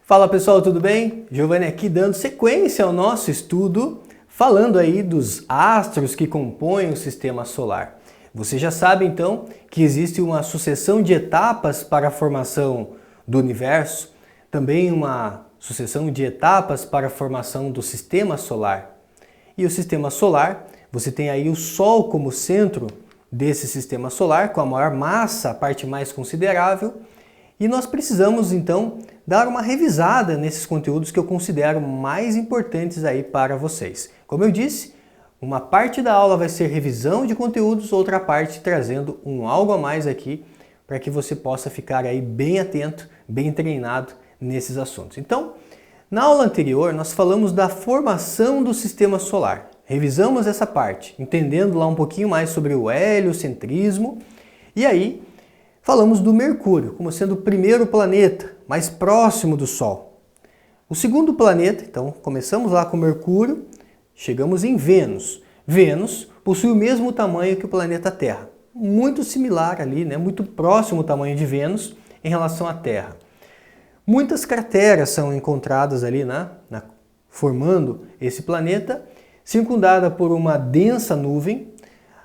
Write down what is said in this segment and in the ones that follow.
Fala pessoal, tudo bem? Giovanni aqui dando sequência ao nosso estudo, falando aí dos astros que compõem o sistema solar. Você já sabe então que existe uma sucessão de etapas para a formação do universo, também uma sucessão de etapas para a formação do sistema solar. E o sistema solar, você tem aí o Sol como centro desse sistema solar, com a maior massa, a parte mais considerável, e nós precisamos então dar uma revisada nesses conteúdos que eu considero mais importantes aí para vocês. Como eu disse, uma parte da aula vai ser revisão de conteúdos, outra parte trazendo algo a mais aqui para que você possa ficar aí bem atento, bem treinado nesses assuntos. Então, na aula anterior nós falamos da formação do sistema solar. Revisamos essa parte, entendendo lá um pouquinho mais sobre o heliocentrismo e aí falamos do Mercúrio como sendo o primeiro planeta mais próximo do Sol. O segundo planeta, então começamos lá com Mercúrio, chegamos em Vênus. Vênus possui o mesmo tamanho que o planeta Terra, muito similar ali, né? Muito próximo o tamanho de Vênus em relação à Terra. Muitas crateras são encontradas ali, formando esse planeta, circundada por uma densa nuvem.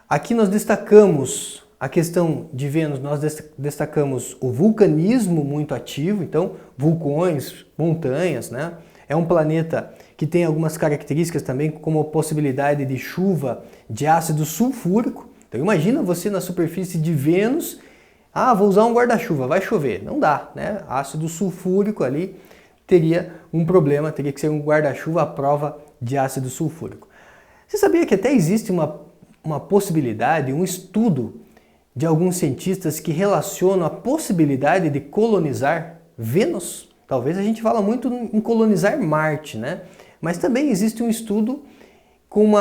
Aqui nós destacamos a questão de Vênus, nós destacamos o vulcanismo muito ativo, então vulcões, montanhas, né? É um planeta que tem algumas características também, como a possibilidade de chuva de ácido sulfúrico. Então imagina você na superfície de Vênus, vou usar um guarda-chuva, vai chover. Não dá, né? Ácido sulfúrico ali teria um problema, teria que ser um guarda-chuva à prova de ácido sulfúrico. Você sabia que até existe uma possibilidade, um estudo de alguns cientistas que relacionam a possibilidade de colonizar Vênus? Talvez a gente fala muito em colonizar Marte, né? Mas também existe um estudo com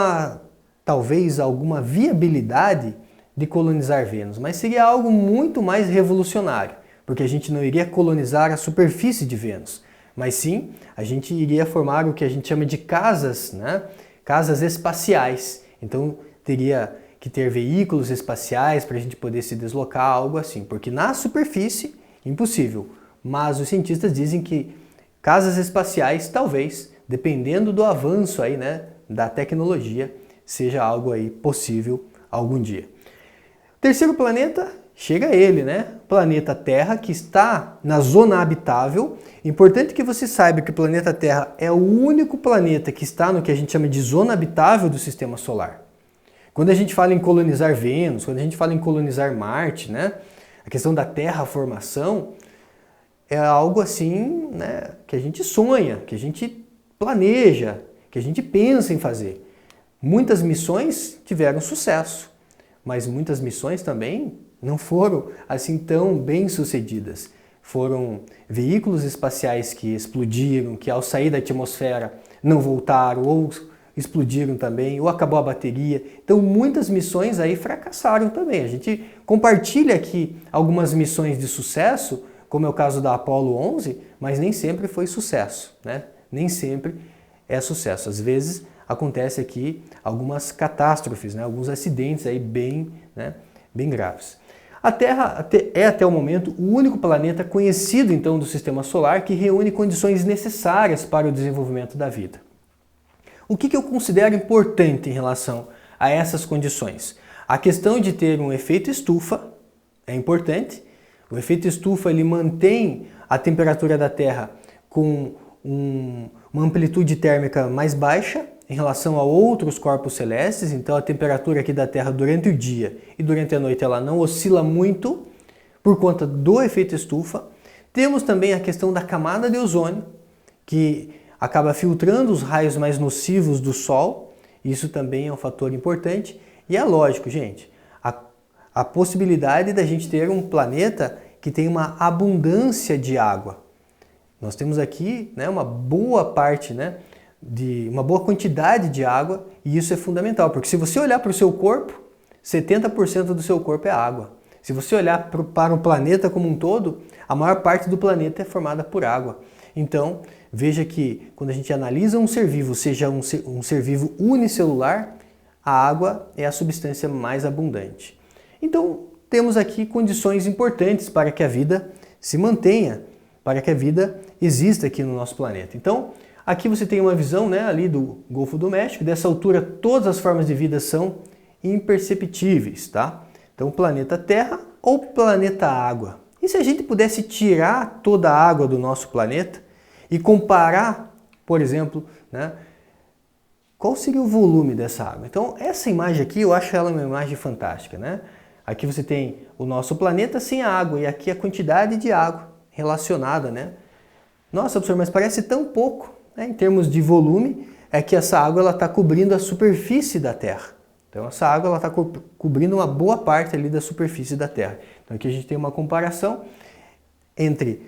talvez alguma viabilidade de colonizar Vênus, mas seria algo muito mais revolucionário, porque a gente não iria colonizar a superfície de Vênus, mas sim a gente iria formar o que a gente chama de casas, né? Casas espaciais. Então teria que ter veículos espaciais para a gente poder se deslocar, algo assim, porque na superfície, impossível. Mas os cientistas dizem que casas espaciais, talvez, dependendo do avanço aí, né, da tecnologia, seja algo aí possível algum dia. Terceiro planeta, chega ele, né? Planeta Terra, que está na zona habitável. Importante que você saiba que o planeta Terra é o único planeta que está no que a gente chama de zona habitável do sistema solar. Quando a gente fala em colonizar Vênus, quando a gente fala em colonizar Marte, né? A questão da terraformação é algo assim, né, que a gente sonha, que a gente planeja, que a gente pensa em fazer. Muitas missões tiveram sucesso, mas muitas missões também não foram assim tão bem sucedidas. Foram veículos espaciais que explodiram, que ao sair da atmosfera não voltaram, ou explodiram também, ou acabou a bateria. Então muitas missões aí fracassaram também. A gente compartilha aqui algumas missões de sucesso, como é o caso da Apollo 11, mas nem sempre foi sucesso, né? Nem sempre é sucesso. Às vezes acontece aqui algumas catástrofes, né? Alguns acidentes aí bem graves. A Terra é até o momento o único planeta conhecido então do Sistema Solar que reúne condições necessárias para o desenvolvimento da vida. O que eu considero importante em relação a essas condições? A questão de ter um efeito estufa é importante. O efeito estufa ele mantém a temperatura da Terra com uma amplitude térmica mais baixa em relação a outros corpos celestes, então a temperatura aqui da Terra durante o dia e durante a noite ela não oscila muito por conta do efeito estufa. Temos também a questão da camada de ozônio, que acaba filtrando os raios mais nocivos do Sol, isso também é um fator importante. E é lógico, gente, a possibilidade da gente ter um planeta que tem uma abundância de água. Nós temos aqui, né, uma boa parte, né, uma boa quantidade de água, e isso é fundamental, porque se você olhar para o seu corpo, 70% do seu corpo é água. Se você olhar para o planeta como um todo, a maior parte do planeta é formada por água. Então, veja que quando a gente analisa um ser vivo, seja um ser vivo unicelular, a água é a substância mais abundante. Então, temos aqui condições importantes para que a vida se mantenha para que a vida exista aqui no nosso planeta. Então, aqui você tem uma visão, né, ali do Golfo do México. Dessa altura, todas as formas de vida são imperceptíveis, tá? Então, planeta Terra ou planeta Água. E se a gente pudesse tirar toda a água do nosso planeta e comparar, por exemplo, né, qual seria o volume dessa água? Então, essa imagem aqui, eu acho ela uma imagem fantástica, né? Aqui você tem o nosso planeta sem água e aqui a quantidade de água relacionada, né? Nossa, professor, mas parece tão pouco, né? Em termos de volume, é que essa água está cobrindo a superfície da Terra. Então, essa água está cobrindo uma boa parte ali da superfície da Terra. Então, aqui a gente tem uma comparação entre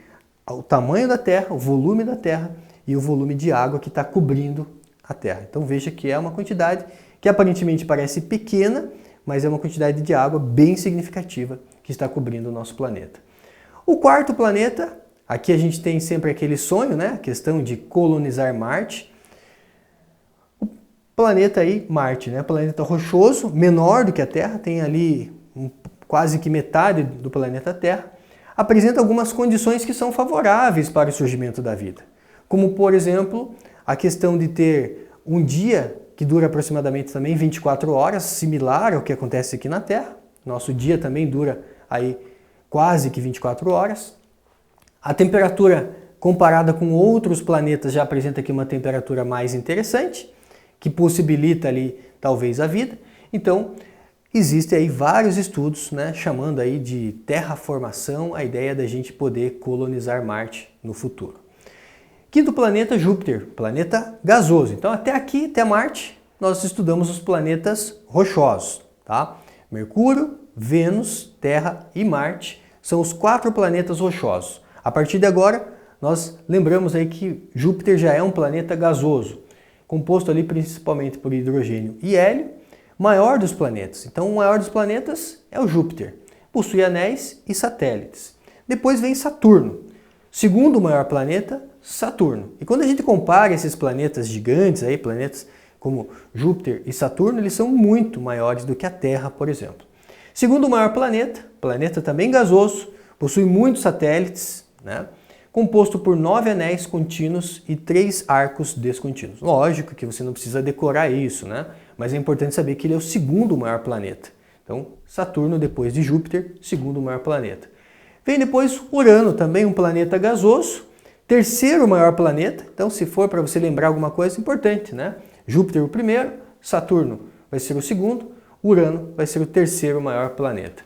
o tamanho da Terra, o volume da Terra e o volume de água que está cobrindo a Terra. Então, veja que é uma quantidade que aparentemente parece pequena, mas é uma quantidade de água bem significativa que está cobrindo o nosso planeta. O quarto planeta, aqui a gente tem sempre aquele sonho, né? A questão de colonizar Marte. O planeta aí, Marte, né? Planeta rochoso, menor do que a Terra, tem ali quase que metade do planeta Terra. Apresenta algumas condições que são favoráveis para o surgimento da vida. Como, por exemplo, a questão de ter um dia que dura aproximadamente também 24 horas, similar ao que acontece aqui na Terra. Nosso dia também dura aí quase que 24 horas. A temperatura comparada com outros planetas já apresenta aqui uma temperatura mais interessante, que possibilita ali talvez a vida. Então, existem aí vários estudos, né, chamando aí de terraformação a ideia da gente poder colonizar Marte no futuro. Quinto planeta, Júpiter, planeta gasoso. Então, até aqui, até Marte, nós estudamos os planetas rochosos, tá? Mercúrio, Vênus, Terra e Marte são os 4 planetas rochosos. A partir de agora, nós lembramos aí que Júpiter já é um planeta gasoso, composto ali principalmente por hidrogênio e hélio, maior dos planetas. Então, o maior dos planetas é o Júpiter. Possui anéis e satélites. Depois vem Saturno. Segundo maior planeta, Saturno. E quando a gente compara esses planetas gigantes, aí, planetas como Júpiter e Saturno, eles são muito maiores do que a Terra, por exemplo. Segundo maior planeta, planeta também gasoso, possui muitos satélites, né? Composto por 9 anéis contínuos e 3 arcos descontínuos. Lógico que você não precisa decorar isso, né? Mas é importante saber que ele é o segundo maior planeta. Então, Saturno, depois de Júpiter, segundo maior planeta. Vem depois Urano, também um planeta gasoso, terceiro maior planeta. Então, se for para você lembrar alguma coisa importante, né? Júpiter o primeiro, Saturno vai ser o segundo, Urano vai ser o terceiro maior planeta.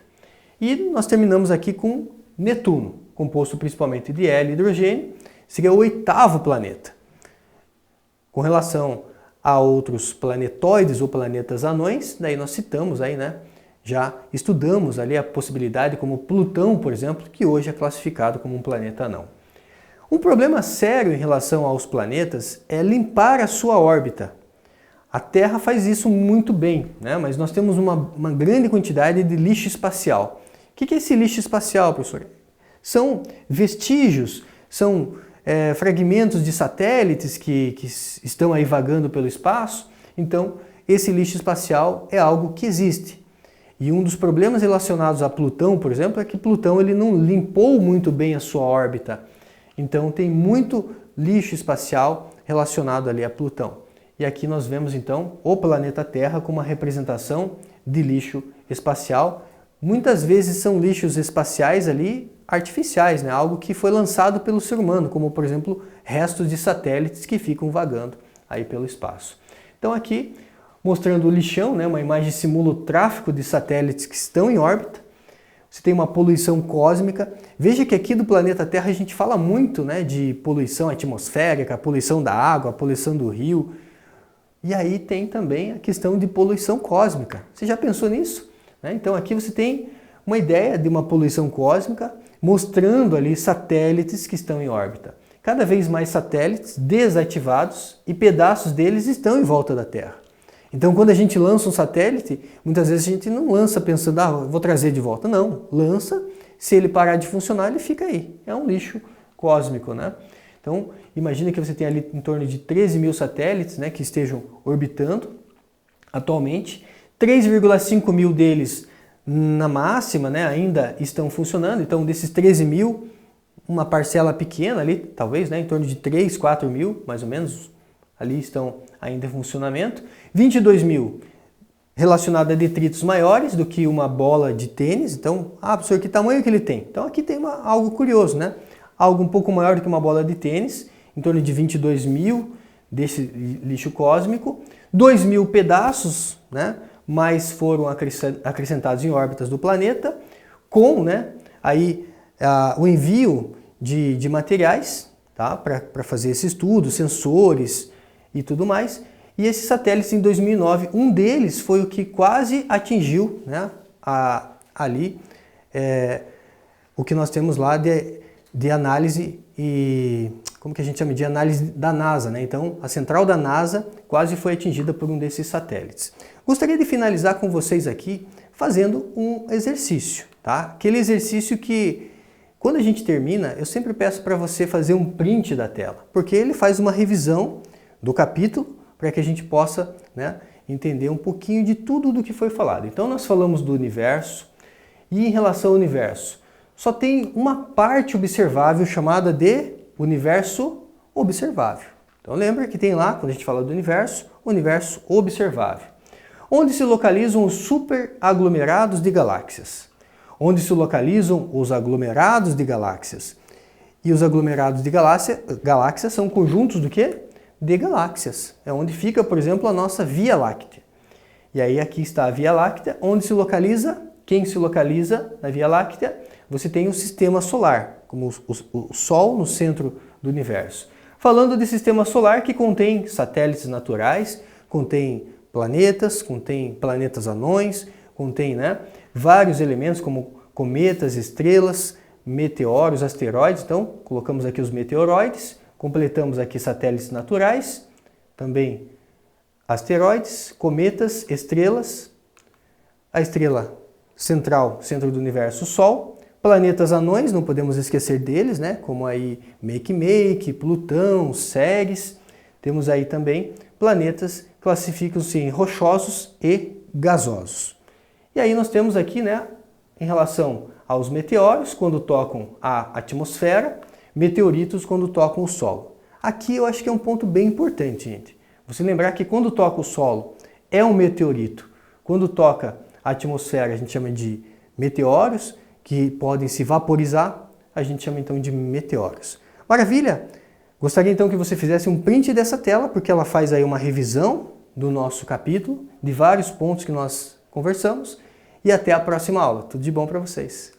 E nós terminamos aqui com Netuno, composto principalmente de hélio e hidrogênio, seria o 8º planeta. Com relação a outros planetoides ou planetas anões, daí nós citamos aí, né? Já estudamos ali a possibilidade como Plutão, por exemplo, que hoje é classificado como um planeta anão. Um problema sério em relação aos planetas é limpar a sua órbita. A Terra faz isso muito bem, né? Mas nós temos uma grande quantidade de lixo espacial. O que é esse lixo espacial, professor? São vestígios, são fragmentos de satélites que estão aí vagando pelo espaço. Então, esse lixo espacial é algo que existe. E um dos problemas relacionados a Plutão, por exemplo, é que Plutão ele não limpou muito bem a sua órbita. Então, tem muito lixo espacial relacionado ali a Plutão. E aqui nós vemos, então, o planeta Terra como uma representação de lixo espacial. Muitas vezes são lixos espaciais ali artificiais, né? Algo que foi lançado pelo ser humano, como, por exemplo, restos de satélites que ficam vagando aí pelo espaço. Então, aqui, mostrando o lixão, né? Uma imagem simula o tráfego de satélites que estão em órbita. Você tem uma poluição cósmica. Veja que aqui do planeta Terra a gente fala muito, né, de poluição atmosférica, a poluição da água, a poluição do rio. E aí tem também a questão de poluição cósmica. Você já pensou nisso? Então aqui você tem uma ideia de uma poluição cósmica mostrando ali satélites que estão em órbita. Cada vez mais satélites desativados e pedaços deles estão em volta da Terra. Então quando a gente lança um satélite, muitas vezes a gente não lança pensando, vou trazer de volta. Não, lança, se ele parar de funcionar, ele fica aí. É um lixo cósmico, né? Então, imagina que você tem ali em torno de 13 mil satélites, né, que estejam orbitando atualmente. 3,5 mil deles, na máxima, né, ainda estão funcionando. Então, desses 13 mil, uma parcela pequena ali, talvez, né, em torno de 3, 4 mil, mais ou menos, ali estão ainda em funcionamento. 22 mil relacionado a detritos maiores do que uma bola de tênis. Então, professor, que tamanho que ele tem? Então aqui tem algo curioso, né? Algo um pouco maior do que uma bola de tênis, em torno de 22 mil desse lixo cósmico. 2 mil pedaços, né? Mais foram acrescentados em órbitas do planeta, com, né, aí, o envio de materiais, tá? Para fazer esse estudo, sensores e tudo mais. E esses satélites em 2009, um deles foi o que quase atingiu, né, ali o que nós temos lá de análise e como que a gente chama? De análise da NASA, né? Então a central da NASA quase foi atingida por um desses satélites. Gostaria de finalizar com vocês aqui fazendo um exercício, tá? Aquele exercício que quando a gente termina, eu sempre peço para você fazer um print da tela, porque ele faz uma revisão do capítulo para que a gente possa, né, entender um pouquinho de tudo do que foi falado. Então nós falamos do universo e em relação ao universo, só tem uma parte observável chamada de universo observável. Então lembra que tem lá, quando a gente fala do universo observável, onde se localizam os superaglomerados de galáxias, onde se localizam os aglomerados de galáxias. E os aglomerados de galáxias são conjuntos do quê? De galáxias. É onde fica, por exemplo, a nossa Via Láctea. E aí aqui está a Via Láctea, onde se localiza, quem se localiza na Via Láctea? Você tem o sistema solar, como o Sol no centro do universo. Falando de sistema solar que contém satélites naturais, contém planetas anões, contém, né, vários elementos como cometas, estrelas, meteoros, asteroides. Então, colocamos aqui os meteoroides. Completamos aqui satélites naturais, também asteroides, cometas, estrelas, a estrela central, centro do universo, o Sol, planetas anões, não podemos esquecer deles, né? Como aí Makemake, Plutão, Ceres. Temos aí também planetas, classificam-se em rochosos e gasosos. E aí nós temos aqui, né, em relação aos meteoros, quando tocam a atmosfera, meteoritos quando tocam o solo. Aqui eu acho que é um ponto bem importante, gente. Você lembrar que quando toca o solo é um meteorito. Quando toca a atmosfera a gente chama de meteoros, que podem se vaporizar, a gente chama então de meteoros. Maravilha? Gostaria então que você fizesse um print dessa tela, porque ela faz aí uma revisão do nosso capítulo, de vários pontos que nós conversamos, e até a próxima aula. Tudo de bom para vocês!